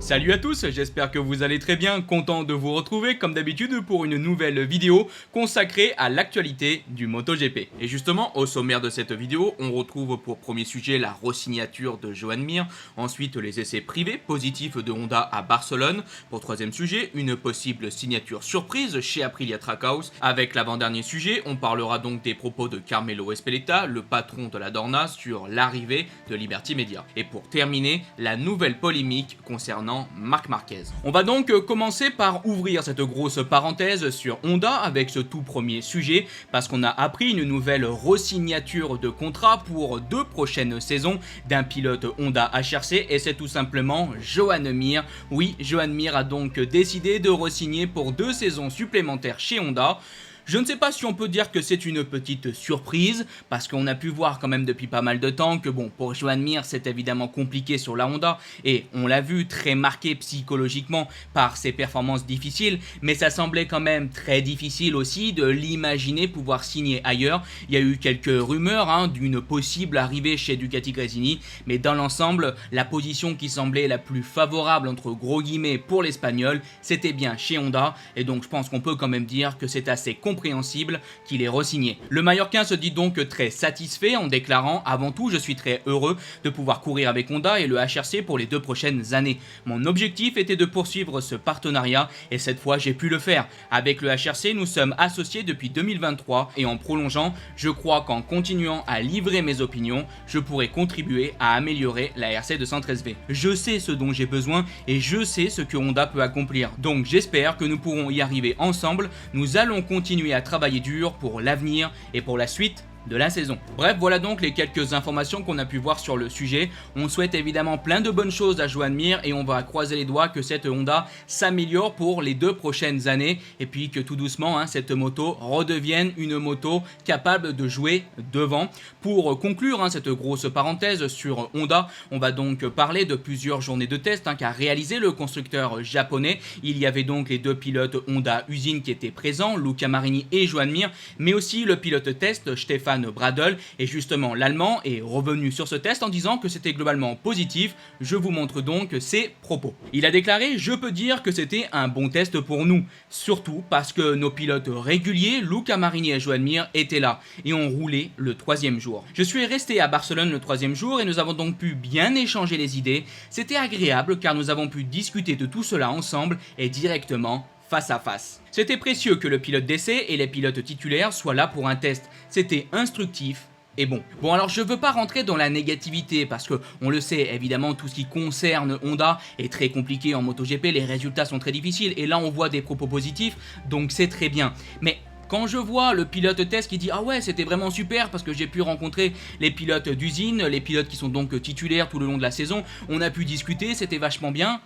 Salut à tous, j'espère que vous allez très bien, content de vous retrouver comme d'habitude pour une nouvelle vidéo consacrée à l'actualité du MotoGP. Et justement, au sommaire de cette vidéo, on retrouve pour premier sujet la re-signature de Joan Mir, ensuite les essais privés positifs de Honda à Barcelone, pour troisième sujet, une possible signature surprise chez Aprilia Trackhouse. Avec l'avant-dernier sujet, on parlera donc des propos de Carmelo Ezpeleta, le patron de la Dorna, sur l'arrivée de Liberty Media. Et pour terminer, la nouvelle polémique concernant Marc Marquez. On va donc commencer par ouvrir cette grosse parenthèse sur Honda avec ce tout premier sujet parce qu'on a appris une nouvelle re-signature de contrat pour 2 prochaines saisons d'un pilote Honda HRC et c'est tout simplement Joan Mir. Oui, Joan Mir a donc décidé de re-signer pour 2 saisons supplémentaires chez Honda. Je ne sais pas si on peut dire que c'est une petite surprise, parce qu'on a pu voir quand même depuis pas mal de temps que bon, pour Joan Mir, c'est évidemment compliqué sur la Honda, et on l'a vu très marqué psychologiquement par ses performances difficiles, mais ça semblait quand même très difficile aussi de l'imaginer pouvoir signer ailleurs. Il y a eu quelques rumeurs d'une possible arrivée chez Ducati Gresini, mais dans l'ensemble, la position qui semblait la plus favorable entre gros guillemets pour l'Espagnol, c'était bien chez Honda, et donc je pense qu'on peut quand même dire que c'est assez compréhensible qu'il est re-signé. Le Mallorquin se dit donc très satisfait en déclarant « Avant tout, je suis très heureux de pouvoir courir avec Honda et le HRC pour les 2 prochaines années. Mon objectif était de poursuivre ce partenariat et cette fois j'ai pu le faire. Avec le HRC, nous sommes associés depuis 2023 et en prolongeant, je crois qu'en continuant à livrer mes opinions, je pourrai contribuer à améliorer la RC 213V. Je sais ce dont j'ai besoin et je sais ce que Honda peut accomplir. Donc j'espère que nous pourrons y arriver ensemble. Nous allons continuer à travailler dur pour l'avenir et pour la suite de la saison. Bref, voilà donc les quelques informations qu'on a pu voir sur le sujet. On souhaite évidemment plein de bonnes choses à Joan Mir et on va croiser les doigts que cette Honda s'améliore pour les 2 prochaines années et puis que tout doucement cette moto redevienne une moto capable de jouer devant. Pour conclure cette grosse parenthèse sur Honda, on va donc parler de plusieurs journées de test qu'a réalisé le constructeur japonais. Il y avait donc les 2 pilotes Honda usine qui étaient présents, Luca Marini et Joan Mir, mais aussi le pilote test Stefan Bradl, et justement l'allemand est revenu sur ce test en disant que c'était globalement positif. Je vous montre donc ses propos. Il a déclaré: je peux dire que c'était un bon test pour nous, surtout parce que nos pilotes réguliers Luca Marini et Joan Mir étaient là et ont roulé le 3e jour. Je suis resté à Barcelone le 3e jour et nous avons donc pu bien échanger les idées. C'était agréable car nous avons pu discuter de tout cela ensemble et directement face à face. C'était précieux que le pilote d'essai et les pilotes titulaires soient là pour un test. C'était instructif et bon. Bon, alors je veux pas rentrer dans la négativité parce que on le sait évidemment, tout ce qui concerne Honda est très compliqué en MotoGP, les résultats sont très difficiles et là on voit des propos positifs, donc c'est très bien. Mais quand je vois le pilote test qui dit « Ah ouais, c'était vraiment super parce que j'ai pu rencontrer les pilotes d'usine, les pilotes qui sont donc titulaires tout le long de la saison, on a pu discuter, c'était vachement bien ».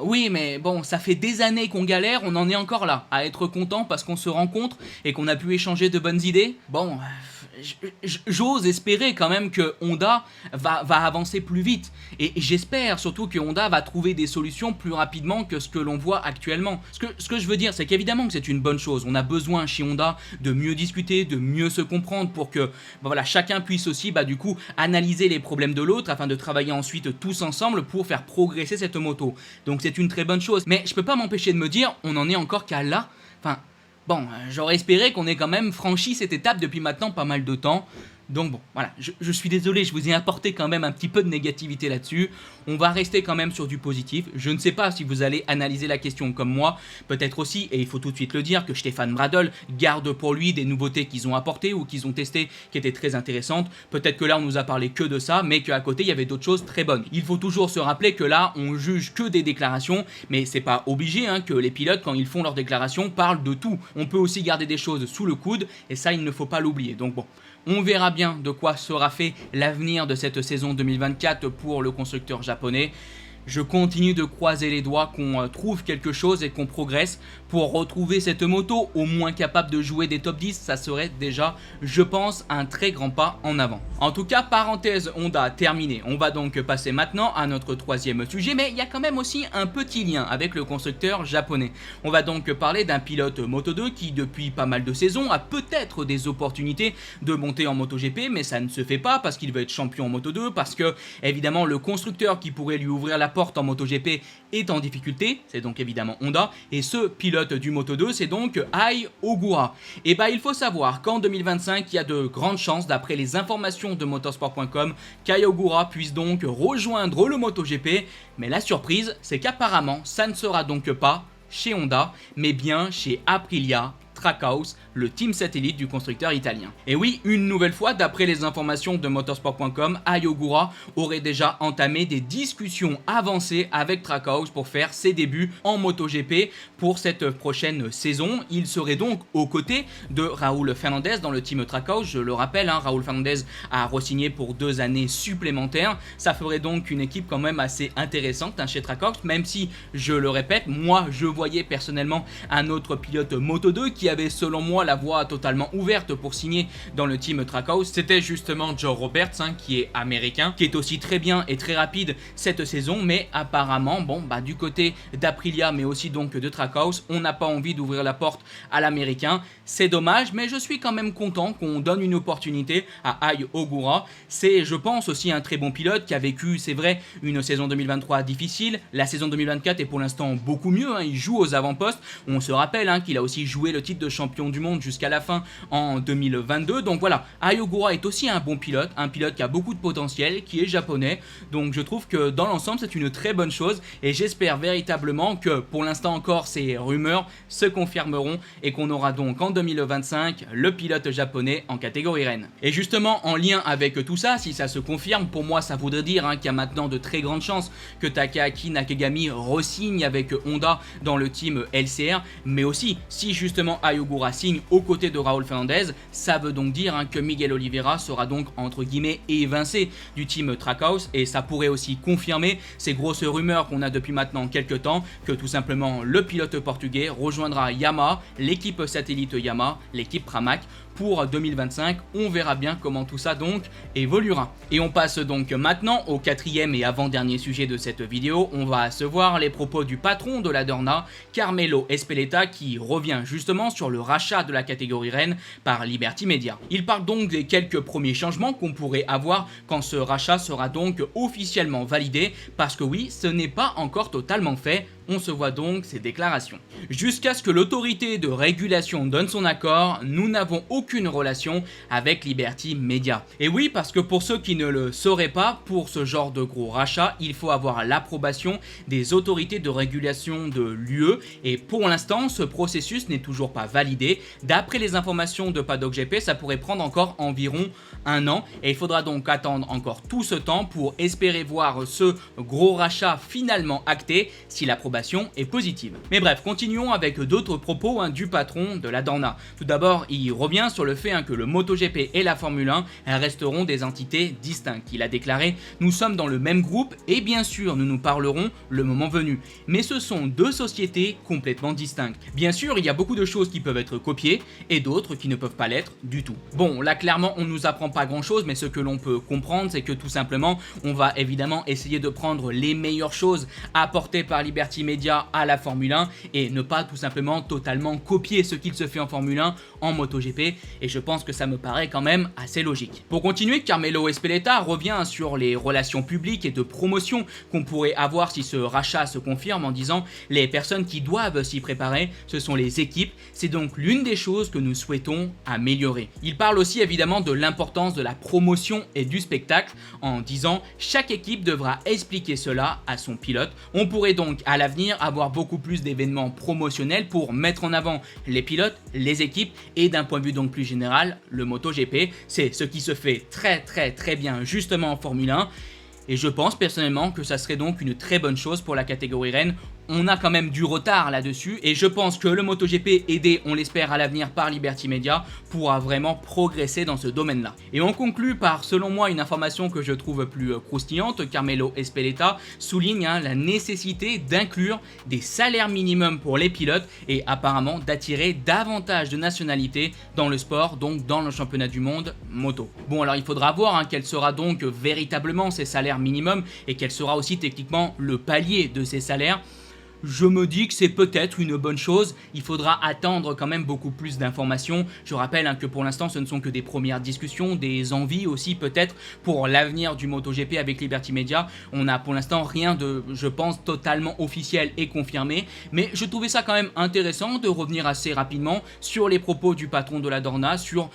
Oui, mais bon, ça fait des années qu'on galère, on en est encore là, à être content parce qu'on se rencontre et qu'on a pu échanger de bonnes idées. Bon, j'ose espérer quand même que Honda va avancer plus vite. Et j'espère surtout que Honda va trouver des solutions plus rapidement que ce que l'on voit actuellement. Ce que je veux dire, c'est qu'évidemment que c'est une bonne chose. On a besoin chez Honda de mieux discuter, de mieux se comprendre pour que voilà, chacun puisse aussi du coup analyser les problèmes de l'autre afin de travailler ensuite tous ensemble pour faire progresser cette moto. Donc c'est une très bonne chose. Mais je peux pas m'empêcher de me dire, on en est encore qu'à là. Enfin, bon, j'aurais espéré qu'on ait quand même franchi cette étape depuis maintenant pas mal de temps. Donc bon, voilà, je suis désolé, je vous ai apporté quand même un petit peu de négativité là-dessus. On va rester quand même sur du positif. Je ne sais pas si vous allez analyser la question comme moi. Peut-être aussi, et il faut tout de suite le dire, que Stefan Bradl garde pour lui des nouveautés qu'ils ont apportées ou qu'ils ont testées qui étaient très intéressantes. Peut-être que là, on nous a parlé que de ça, mais qu'à côté, il y avait d'autres choses très bonnes. Il faut toujours se rappeler que là, on juge que des déclarations, mais c'est pas obligé que les pilotes, quand ils font leurs déclarations, parlent de tout. On peut aussi garder des choses sous le coude, et ça, il ne faut pas l'oublier. Donc bon, on verra bien de quoi sera fait l'avenir de cette saison 2024 pour le constructeur japonais. Je continue de croiser les doigts qu'on trouve quelque chose et qu'on progresse pour retrouver cette moto au moins capable de jouer des top 10. Ça serait déjà, je pense, un très grand pas en avant. En tout cas, parenthèse Honda terminée. On va donc passer maintenant à notre troisième sujet, mais il y a quand même aussi un petit lien avec le constructeur japonais. On va donc parler d'un pilote Moto2 qui, depuis pas mal de saisons, a peut-être des opportunités de monter en MotoGP, mais ça ne se fait pas parce qu'il veut être champion en Moto2, parce que, évidemment, le constructeur qui pourrait lui ouvrir la porte porte en MotoGP est en difficulté, c'est donc évidemment Honda, et ce pilote du Moto2 c'est donc Ai Ogura. Et bah il faut savoir qu'en 2025 il y a de grandes chances d'après les informations de motorsport.com qu'Ai Ogura puisse donc rejoindre le MotoGP, mais la surprise c'est qu'apparemment ça ne sera donc pas chez Honda, mais bien chez Aprilia Trackhouse, le team satellite du constructeur italien. Et oui, une nouvelle fois, d'après les informations de motorsport.com, Ai Ogura aurait déjà entamé des discussions avancées avec Trackhouse pour faire ses débuts en MotoGP pour cette prochaine saison. Il serait donc aux côtés de Raúl Fernandez dans le team Trackhouse. Je le rappelle, Raúl Fernandez a re-signé pour 2 années supplémentaires. Ça ferait donc une équipe quand même assez intéressante chez Trackhouse, même si, je le répète, moi je voyais personnellement un autre pilote Moto2 qui avait selon moi la voie totalement ouverte pour signer dans le team Trackhouse. C'était justement Joe Roberts qui est américain, qui est aussi très bien et très rapide cette saison, mais apparemment du côté d'Aprilia mais aussi donc de Trackhouse, on n'a pas envie d'ouvrir la porte à l'américain. C'est dommage, mais je suis quand même content qu'on donne une opportunité à Ai Ogura. C'est, je pense, aussi un très bon pilote qui a vécu, c'est vrai, une saison 2023 difficile. La saison 2024 est pour l'instant beaucoup mieux, il joue aux avant-postes. On se rappelle qu'il a aussi joué le titre de champion du monde jusqu'à la fin en 2022. Donc voilà, Ai Ogura est aussi un bon pilote, un pilote qui a beaucoup de potentiel, qui est japonais. Donc je trouve que dans l'ensemble c'est une très bonne chose et j'espère véritablement que pour l'instant encore ces rumeurs se confirmeront et qu'on aura donc en 2025 le pilote japonais en catégorie reine. Et justement en lien avec tout ça, si ça se confirme, pour moi ça voudrait dire qu'il y a maintenant de très grandes chances que Takaaki Nakagami re-signe avec Honda dans le team LCR, mais aussi si justement Ai Ogura signe aux côtés de Raúl Fernandez, ça veut donc dire que Miguel Oliveira sera donc entre guillemets évincé du team Trackhouse, et ça pourrait aussi confirmer ces grosses rumeurs qu'on a depuis maintenant quelques temps que tout simplement le pilote portugais rejoindra Yamaha, l'équipe satellite Yamaha, l'équipe Pramac pour 2025. On verra bien comment tout ça donc évoluera. Et on passe donc maintenant au 4e et avant-dernier sujet de cette vidéo. On va se voir les propos du patron de la Dorna, Carmelo Ezpeleta, qui revient justement sur le rachat de la catégorie reine par Liberty Media. Il parle donc des quelques premiers changements qu'on pourrait avoir quand ce rachat sera donc officiellement validé, parce que oui, ce n'est pas encore totalement fait. On se voit donc ces déclarations. Jusqu'à ce que l'autorité de régulation donne son accord, nous n'avons aucune relation avec Liberty Media. Et oui, parce que pour ceux qui ne le sauraient pas, pour ce genre de gros rachat, il faut avoir l'approbation des autorités de régulation de l'UE, et pour l'instant, ce processus n'est toujours pas validé. D'après les informations de Paddock GP, ça pourrait prendre encore environ 1 an, et il faudra donc attendre encore tout ce temps pour espérer voir ce gros rachat finalement acté si l'approbation est positive. Mais bref, continuons avec d'autres propos du patron de la Dorna. Tout d'abord, il revient sur le fait que le MotoGP et la Formule 1 resteront des entités distinctes. Il a déclaré: nous sommes dans le même groupe et bien sûr nous nous parlerons le moment venu. Mais ce sont 2 sociétés complètement distinctes. Bien sûr, il y a beaucoup de choses qui peuvent être copiées et d'autres qui ne peuvent pas l'être du tout. Bon, là clairement on ne nous apprend pas grand chose, mais ce que l'on peut comprendre c'est que tout simplement on va évidemment essayer de prendre les meilleures choses apportées par Liberty Media à la Formule 1 et ne pas tout simplement totalement copier ce qu'il se fait en Formule 1 en MotoGP, et je pense que ça me paraît quand même assez logique. Pour continuer, Carmelo Ezpeleta revient sur les relations publiques et de promotion qu'on pourrait avoir si ce rachat se confirme, en disant: les personnes qui doivent s'y préparer, ce sont les équipes, c'est donc l'une des choses que nous souhaitons améliorer. Il parle aussi évidemment de l'importance de la promotion et du spectacle, en disant: chaque équipe devra expliquer cela à son pilote. On pourrait donc à l'avenir avoir beaucoup plus d'événements promotionnels pour mettre en avant les pilotes, les équipes et d'un point de vue donc plus général, le MotoGP. C'est ce qui se fait très bien justement en Formule 1. Et je pense personnellement que ça serait donc une très bonne chose pour la catégorie reine. On a quand même du retard là-dessus et je pense que le MotoGP, aidé, on l'espère à l'avenir par Liberty Media, pourra vraiment progresser dans ce domaine-là. Et on conclut par, selon moi, une information que je trouve plus croustillante. Carmelo Ezpeleta souligne la nécessité d'inclure des salaires minimums pour les pilotes et apparemment d'attirer davantage de nationalités dans le sport, donc dans le championnat du monde moto. Bon, alors il faudra voir quel sera donc véritablement ces salaires minimums et quel sera aussi techniquement le palier de ces salaires. je me dis que c'est peut-être une bonne chose. Il faudra attendre quand même beaucoup plus d'informations. Je rappelle que pour l'instant ce ne sont que des premières discussions, des envies aussi peut-être pour l'avenir du MotoGP avec Liberty Media. On n'a pour l'instant rien de, je pense, totalement officiel et confirmé, mais je trouvais ça quand même intéressant de revenir assez rapidement sur les propos du patron de la Dorna, sur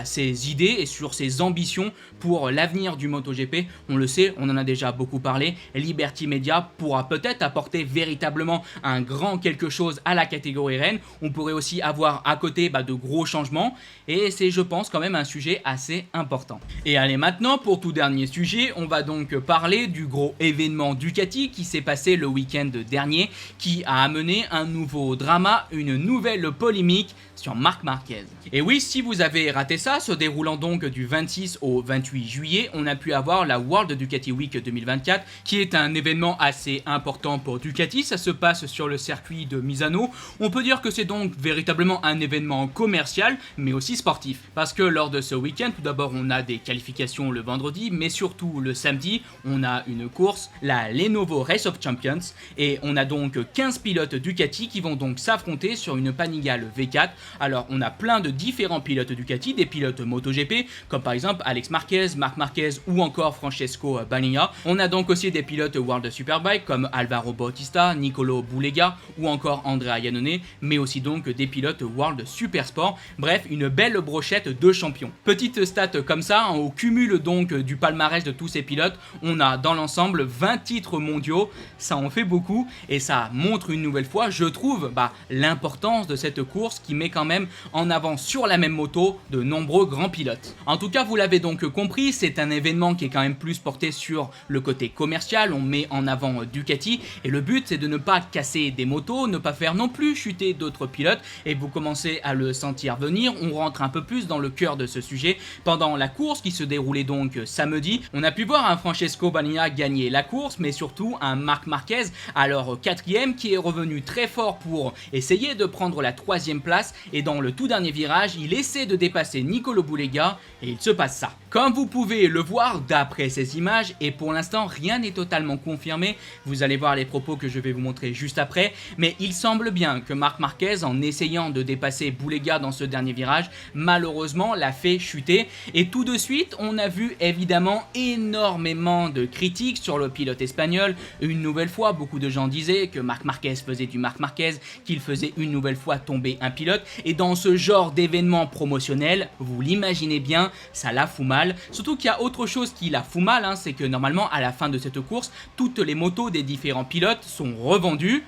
ses idées et sur ses ambitions pour l'avenir du MotoGP. On le sait, on en a déjà beaucoup parlé, Liberty Media pourra peut-être apporter véritablement un grand quelque chose à la catégorie reine. On pourrait aussi avoir à côté de gros changements et c'est, je pense, quand même un sujet assez important. Et allez, maintenant pour tout dernier sujet, on va donc parler du gros événement Ducati qui s'est passé le week-end dernier, qui a amené un nouveau drama, une nouvelle polémique sur Marc Marquez. Et oui, si vous avez raté ça, se déroulant donc du 26 au 28 juillet, on a pu avoir la World Ducati Week 2024, qui est un événement assez important pour Ducati. Ça se passe sur le circuit de Misano. On peut dire que c'est donc véritablement un événement commercial, mais aussi sportif. Parce que lors de ce week-end, tout d'abord, on a des qualifications le vendredi, mais surtout le samedi, on a une course, la Lenovo Race of Champions, et on a donc 15 pilotes Ducati qui vont donc s'affronter sur une Panigale V4. Alors, on a plein de différents pilotes Ducati, des pilotes MotoGP, comme par exemple Alex Marquez, Marc Marquez ou encore Francesco Bagnaia. On a donc aussi des pilotes World Superbike comme Alvaro Bautista, Nicolo Bulega ou encore Andrea Iannone, mais aussi donc des pilotes World Supersport. Bref, une belle brochette de champions. Petite stat comme ça, au cumul donc du palmarès de tous ces pilotes, on a dans l'ensemble 20 titres mondiaux. Ça en fait beaucoup et ça montre une nouvelle fois, je trouve, l'importance de cette course qui met quand même en avant sur la même moto de nombreux grands pilotes. En tout cas, vous l'avez donc compris, c'est un événement qui est quand même plus porté sur le côté commercial. On met en avant Ducati et le but c'est de ne pas casser des motos, ne pas faire non plus chuter d'autres pilotes, et vous commencez à le sentir venir. On rentre un peu plus dans le cœur de ce sujet. Pendant la course qui se déroulait donc samedi, on a pu voir un Francesco Bagnaia gagner la course, mais surtout un Marc Marquez, alors 4ème, qui est revenu très fort pour essayer de prendre la 3ème place, et dans le tout dernier virage, il essaie de dépasser Nicolo Bulega et il se passe ça. Comme vous pouvez le voir d'après ces images, et pour l'instant rien n'est totalement confirmé, vous allez voir les propos que je vais vous montrer juste après, mais il semble bien que Marc Marquez, en essayant de dépasser Bulega dans ce dernier virage, malheureusement l'a fait chuter, et tout de suite on a vu évidemment énormément de critiques sur le pilote espagnol. Une nouvelle fois, beaucoup de gens disaient que Marc Marquez faisait du Marc Marquez, qu'il faisait une nouvelle fois tomber un pilote, et dans ce genre d'événement promotionnel, vous l'imaginez bien, ça la fout mal. Surtout qu'il y a autre chose qui la fout mal, c'est que normalement à la fin de cette course, toutes les motos des différents pilotes sont revendues.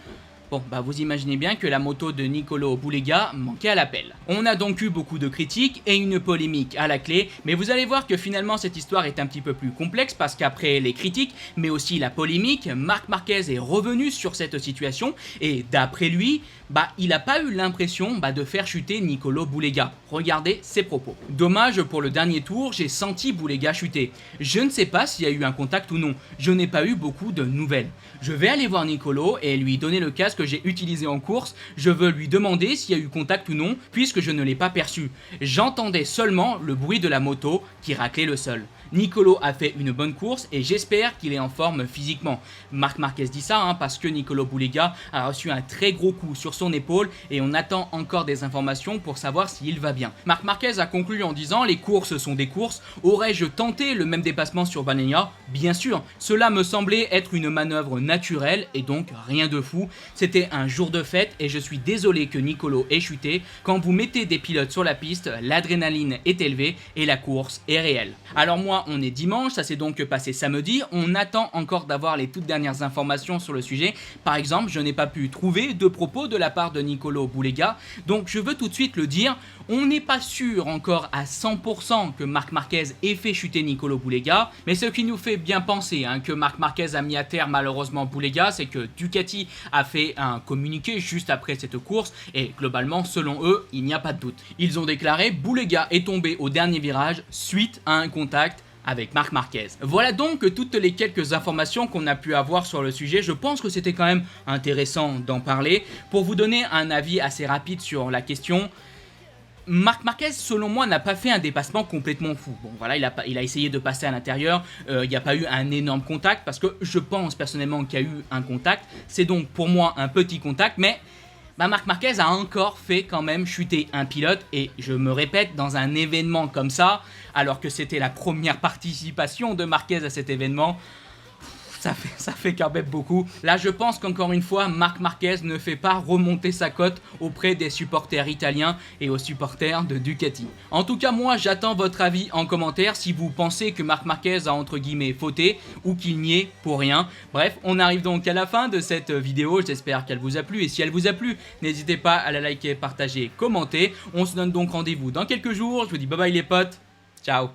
Bon, vous imaginez bien que la moto de Nicolo Bulega manquait à l'appel. On a donc eu beaucoup de critiques et une polémique à la clé, mais vous allez voir que finalement cette histoire est un petit peu plus complexe, parce qu'après les critiques, mais aussi la polémique, Marc Marquez est revenu sur cette situation, et d'après lui, il n'a pas eu l'impression de faire chuter Nicolo Bulega. Regardez ses propos. Dommage, pour le dernier tour, j'ai senti Bulega chuter. Je ne sais pas s'il y a eu un contact ou non. Je n'ai pas eu beaucoup de nouvelles. Je vais aller voir Nicolo et lui donner le casque que j'ai utilisé en course. Je veux lui demander s'il y a eu contact ou non, puisque je ne l'ai pas perçu. J'entendais seulement le bruit de la moto qui raclait le sol. Nicolo a fait une bonne course et j'espère qu'il est en forme physiquement. Marc Marquez dit ça parce que Nicolo Bulega a reçu un très gros coup sur son épaule et on attend encore des informations pour savoir s'il va bien. Marc Marquez a conclu en disant: les courses sont des courses. Aurais-je tenté le même dépassement sur Bagnaia? Bien sûr, cela me semblait être une manœuvre naturelle et donc rien de fou. C'était un jour de fête et je suis désolé que Nicolo ait chuté. Quand vous mettez des pilotes sur la piste, l'adrénaline est élevée et la course est réelle. Alors moi, on est dimanche, ça s'est donc passé samedi, on attend encore d'avoir les toutes dernières informations sur le sujet. Par exemple, je n'ai pas pu trouver de propos de la part de Nicolo Bulega, donc je veux tout de suite le dire, on n'est pas sûr encore à 100% que Marc Marquez ait fait chuter Nicolo Bulega, mais ce qui nous fait bien penser que Marc Marquez a mis à terre malheureusement Bulega, c'est que Ducati a fait un communiqué juste après cette course, et globalement, selon eux, il n'y a pas de doute. Ils ont déclaré: Bulega est tombé au dernier virage suite à un contact avec Marc Marquez. Voilà donc toutes les quelques informations qu'on a pu avoir sur le sujet. Je pense que c'était quand même intéressant d'en parler. Pour vous donner un avis assez rapide sur la question, Marc Marquez, selon moi, n'a pas fait un dépassement complètement fou. Bon, voilà, il a essayé de passer à l'intérieur, il n'y a pas eu un énorme contact, parce que je pense personnellement qu'il y a eu un contact. C'est donc pour moi un petit contact, mais Marc Marquez a encore fait quand même chuter un pilote, et je me répète, dans un événement comme ça, alors que c'était la première participation de Marquez à cet événement, ça fait quand même beaucoup. Là, je pense qu'encore une fois, Marc Marquez ne fait pas remonter sa cote auprès des supporters italiens et aux supporters de Ducati. En tout cas, moi, j'attends votre avis en commentaire si vous pensez que Marc Marquez a entre guillemets fauté ou qu'il n'y est pour rien. Bref, on arrive donc à la fin de cette vidéo. J'espère qu'elle vous a plu, et si elle vous a plu, n'hésitez pas à la liker, partager, commenter. On se donne donc rendez-vous dans quelques jours. Je vous dis bye bye les potes. Ciao.